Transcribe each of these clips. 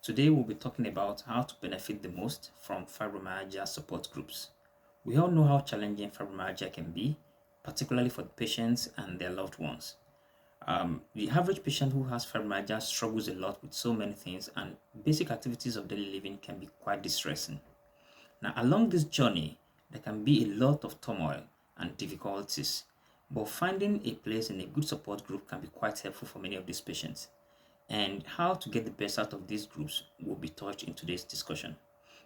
Today we'll be talking about how to benefit the most from fibromyalgia support groups. We all know how challenging fibromyalgia can be, particularly for the patients and their loved ones. The average patient who has fibromyalgia struggles a lot with so many things, and basic activities of daily living can be quite distressing. Now, along this journey, there can be a lot of turmoil and difficulties, but finding a place in a good support group can be quite helpful for many of these patients. And how to get the best out of these groups will be touched in today's discussion.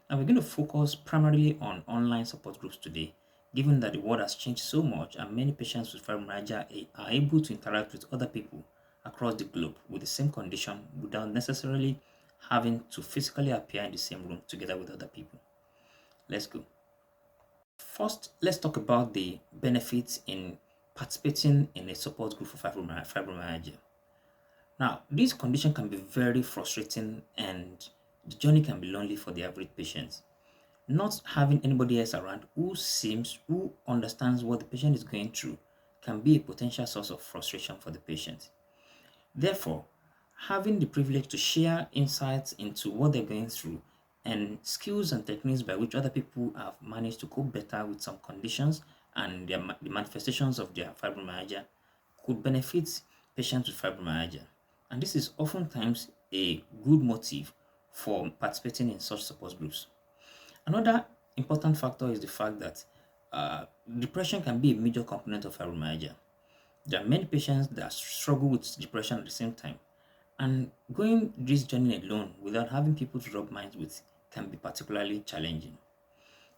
And we're going to focus primarily on online support groups today, given that the world has changed so much and many patients with fibromyalgia are able to interact with other people across the globe with the same condition without necessarily having to physically appear in the same room together with other people. Let's go. First, let's talk about the benefits in participating in a support group for fibromyalgia. Now, this condition can be very frustrating and the journey can be lonely for the average patient. Not having anybody else around who understands what the patient is going through can be a potential source of frustration for the patient. Therefore, having the privilege to share insights into what they're going through and skills and techniques by which other people have managed to cope better with some conditions and the manifestations of their fibromyalgia could benefit patients with fibromyalgia. And this is oftentimes a good motive for participating in such support groups. Another important factor is the fact that depression can be a major component of fibromyalgia. There are many patients that struggle with depression at the same time, and going this journey alone without having people to rub minds with can be particularly challenging.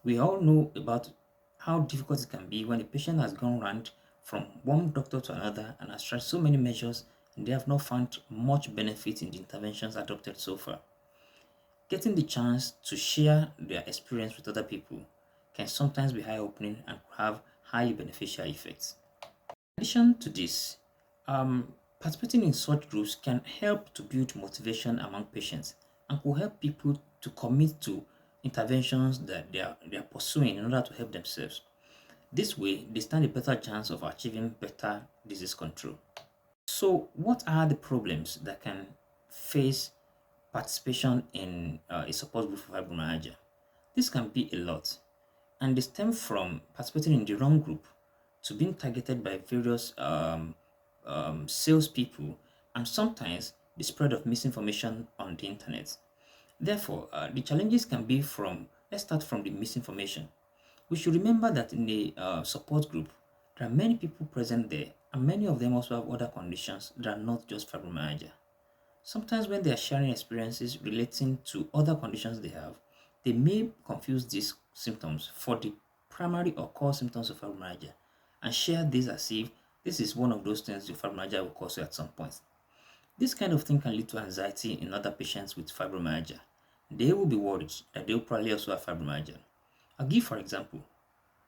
We all know about how difficult it can be when a patient has gone round from one doctor to another and has tried so many measures and they have not found much benefit in the interventions adopted so far. Getting the chance to share their experience with other people can sometimes be eye-opening and have highly beneficial effects. In addition to this, participating in such groups can help to build motivation among patients and will help people to commit to interventions that they are pursuing in order to help themselves. This way, they stand a better chance of achieving better disease control. So, what are the problems that can face participation in a support group for fibromyalgia? This can be a lot, and they stem from participating in the wrong group to being targeted by various salespeople and sometimes the spread of misinformation on the internet. Therefore, the challenges can be from, let's start from the misinformation. We should remember that in the support group, there are many people present there, and many of them also have other conditions that are not just fibromyalgia. Sometimes when they are sharing experiences relating to other conditions they have, they may confuse these symptoms for the primary or core symptoms of fibromyalgia and share this as if this is one of those things the fibromyalgia will cause you at some point. This kind of thing can lead to anxiety in other patients with fibromyalgia. They will be worried that they will probably also have fibromyalgia. I'll give for example,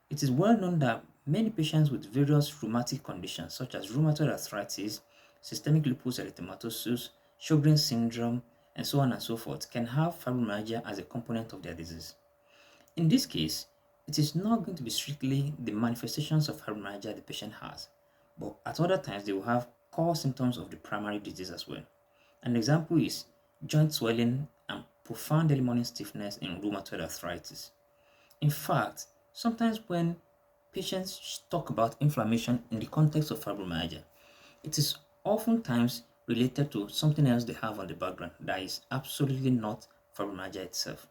it is well known that many patients with various rheumatic conditions such as rheumatoid arthritis, systemic lupus erythematosus, Sjogren's syndrome, and so on and so forth can have fibromyalgia as a component of their disease. In this case, it is not going to be strictly the manifestations of fibromyalgia the patient has, but at other times they will have core symptoms of the primary disease as well. An example is joint swelling and profound early morning stiffness in rheumatoid arthritis. In fact, sometimes when patients talk about inflammation in the context of fibromyalgia, it is oftentimes related to something else they have on the background that is absolutely not fibromyalgia itself.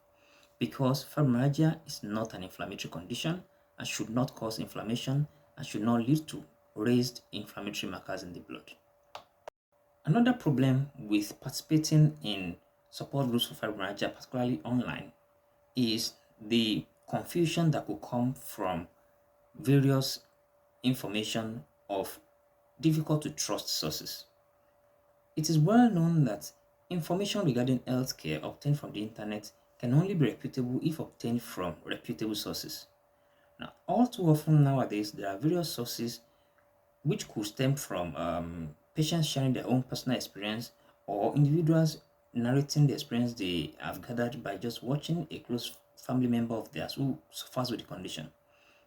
Because fibromyalgia is not an inflammatory condition and should not cause inflammation and should not lead to raised inflammatory markers in the blood. Another problem with participating in support groups for fibromyalgia, particularly online, is the confusion that could come from various information of difficult to trust sources. It is well known that information regarding healthcare obtained from the internet can only be reputable if obtained from reputable sources. Now, all too often nowadays, there are various sources which could stem from patients sharing their own personal experience or individuals narrating the experience they have gathered by just watching a close family member of theirs who suffers with the condition.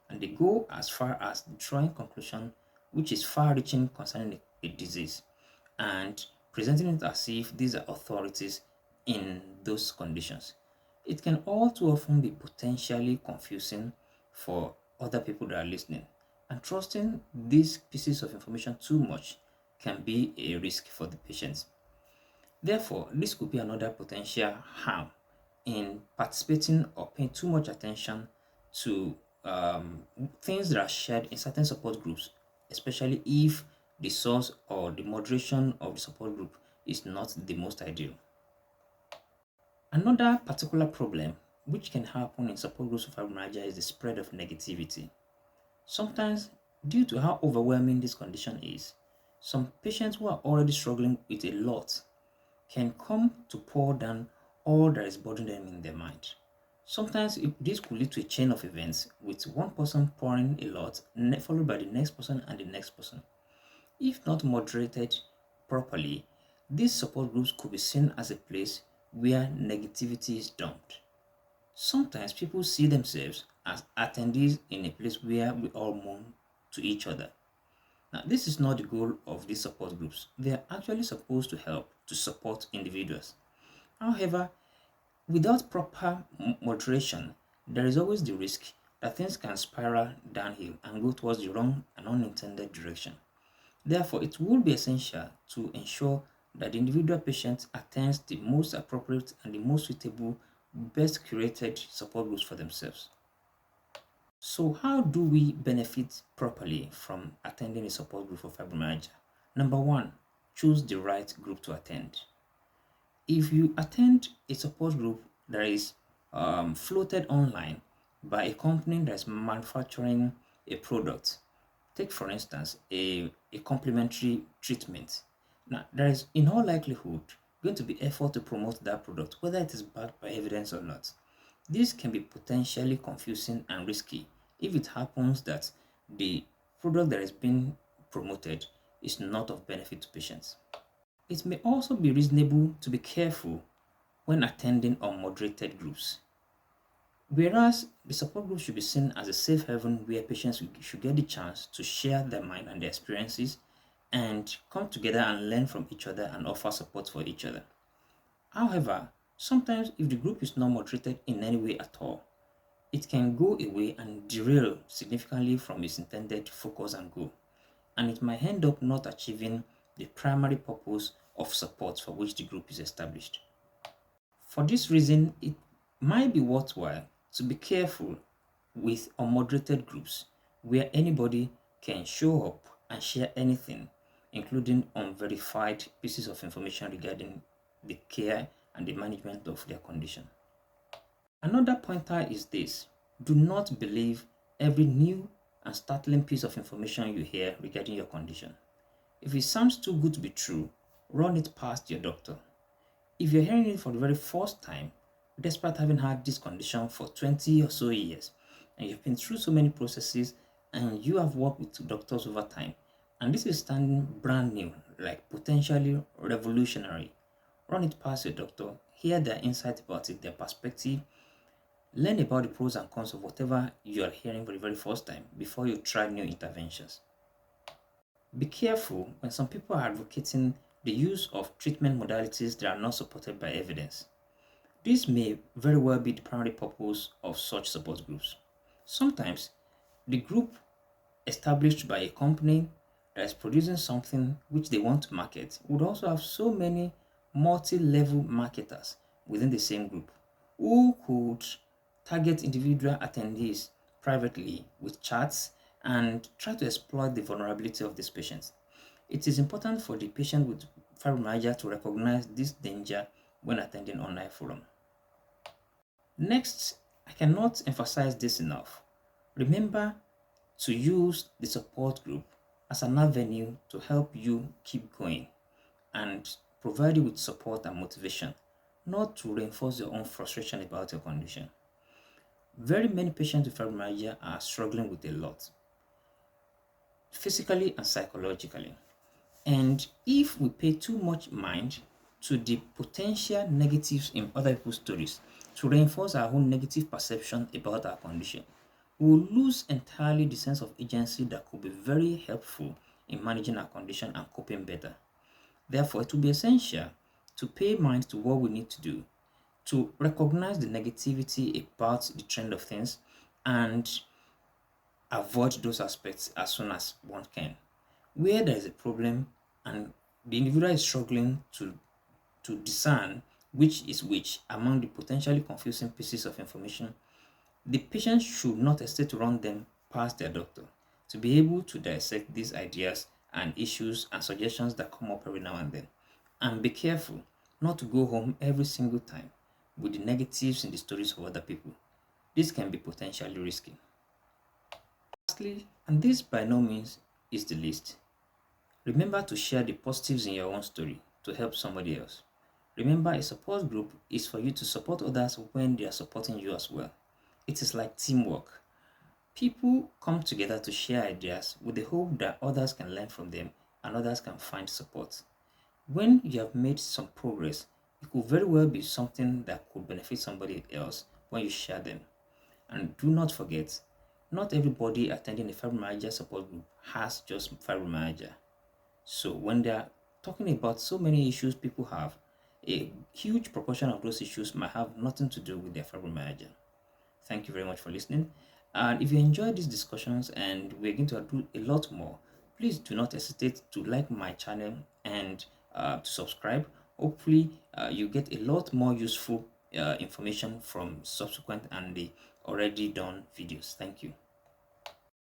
And they go as far as drawing conclusion which is far-reaching concerning a disease and presenting it as if these are authorities in those conditions. It can all too often be potentially confusing for other people that are listening, and trusting these pieces of information too much can be a risk for the patient. Therefore, this could be another potential harm in participating or paying too much attention to things that are shared in certain support groups, especially if the source or the moderation of the support group is not the most ideal. Another particular problem which can happen in support groups of fibromyalgia is the spread of negativity. Sometimes, due to how overwhelming this condition is, some patients who are already struggling with a lot can come to pour down all that is bothering them in their mind. Sometimes this could lead to a chain of events with one person pouring a lot, followed by the next person and the next person. If not moderated properly, these support groups could be seen as a place where negativity is dumped. Sometimes people see themselves as attendees in a place where we all mourn to each other. Now, this is not the goal of these support groups. They are actually supposed to help to support individuals. However, without proper moderation, there is always the risk that things can spiral downhill and go towards the wrong and unintended direction. Therefore, it will be essential to ensure that the individual patient attends the most appropriate and the most suitable, best curated support groups for themselves. So, how do we benefit properly from attending a support group for fibromyalgia? Number one, choose the right group to attend. If you attend a support group that is floated online by a company that's manufacturing a product, take for instance a complementary treatment. Now, there is in all likelihood going to be effort to promote that product, whether it is backed by evidence or not. This can be potentially confusing and risky if it happens that the product that is being promoted is not of benefit to patients. It may also be reasonable to be careful when attending unmoderated groups. Whereas the support group should be seen as a safe haven where patients should get the chance to share their mind and their experiences and come together and learn from each other and offer support for each other. However, sometimes if the group is not moderated in any way at all, it can go away and derail significantly from its intended focus and goal, and it might end up not achieving the primary purpose of support for which the group is established. For this reason, it might be worthwhile to be careful with unmoderated groups where anybody can show up and share anything, including unverified pieces of information regarding the care and the management of their condition. Another pointer is this: do not believe every new and startling piece of information you hear regarding your condition. If it sounds too good to be true, run it past your doctor. If you're hearing it for the very first time, despite having had this condition for 20 or so years, and you've been through so many processes and you have worked with doctors over time, and this is standing brand new, like potentially revolutionary, run it past your doctor, hear their insight about it, their perspective, learn about the pros and cons of whatever you are hearing for the very first time before you try new interventions. Be careful when some people are advocating the use of treatment modalities that are not supported by evidence. This may very well be the primary purpose of such support groups. Sometimes, the group established by a company that is producing something which they want to market would also have so many multi-level marketers within the same group who could target individual attendees privately with chats and try to exploit the vulnerability of these patients. It is important for the patient with fibromyalgia to recognize this danger when attending online forum. Next, I cannot emphasize this enough. Remember to use the support group as an avenue to help you keep going and provide you with support and motivation, not to reinforce your own frustration about your condition. Very many patients with fibromyalgia are struggling with a lot, physically and psychologically. And if we pay too much mind to the potential negatives in other people's stories to reinforce our own negative perception about our condition, we will lose entirely the sense of agency that could be very helpful in managing our condition and coping better. Therefore, it will be essential to pay mind to what we need to do, to recognize the negativity about the trend of things, and avoid those aspects as soon as one can. Where there is a problem and the individual is struggling to discern which is which among the potentially confusing pieces of information, the patient should not hesitate to run them past their doctor to be able to dissect these ideas and issues and suggestions that come up every now and then. And be careful not to go home every single time with the negatives in the stories of other people. This can be potentially risky. Lastly, and this by no means is the least, remember to share the positives in your own story to help somebody else. Remember, a support group is for you to support others when they are supporting you as well. It is like teamwork. People come together to share ideas with the hope that others can learn from them and others can find support. When you have made some progress, it could very well be something that could benefit somebody else when you share them. And do not forget, not everybody attending a fibromyalgia support group has just fibromyalgia. So when they are talking about so many issues people have, a huge proportion of those issues might have nothing to do with their fibromyalgia. Thank you very much for listening. And if you enjoyed these discussions and we're going to do a lot more, please do not hesitate to like my channel and to subscribe. Hopefully, you get a lot more useful information from subsequent and the already done videos. Thank you.